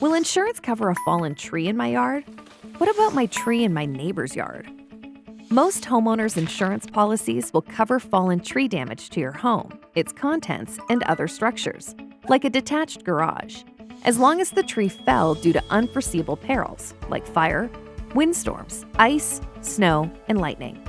Will insurance cover a fallen tree in my yard? What about my tree in my neighbor's yard? Most homeowners' insurance policies will cover fallen tree damage to your home, its contents, and other structures, like a detached garage, as long as the tree fell due to unforeseeable perils like fire, windstorms, ice, snow, and lightning.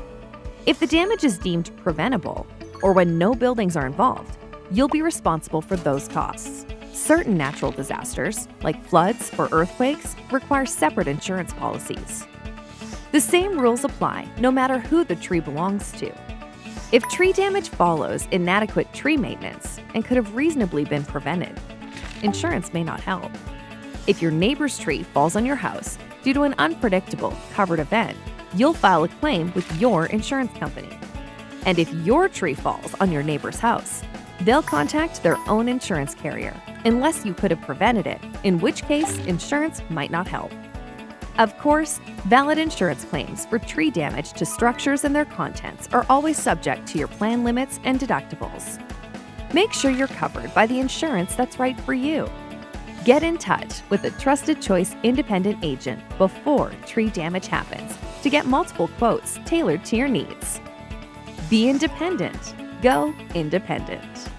If the damage is deemed preventable, or when no buildings are involved, you'll be responsible for those costs. Certain natural disasters, like floods or earthquakes, require separate insurance policies. The same rules apply no matter who the tree belongs to. If tree damage follows inadequate tree maintenance and could have reasonably been prevented, insurance may not help. If your neighbor's tree falls on your house due to an unpredictable, covered event, you'll file a claim with your insurance company. And if your tree falls on your neighbor's house, they'll contact their own insurance carrier, unless you could have prevented it, in which case insurance might not help. Of course, valid insurance claims for tree damage to structures and their contents are always subject to your plan limits and deductibles. Make sure you're covered by the insurance that's right for you. Get in touch with a trusted choice independent agent before tree damage happens to get multiple quotes tailored to your needs. Be independent. Go independent.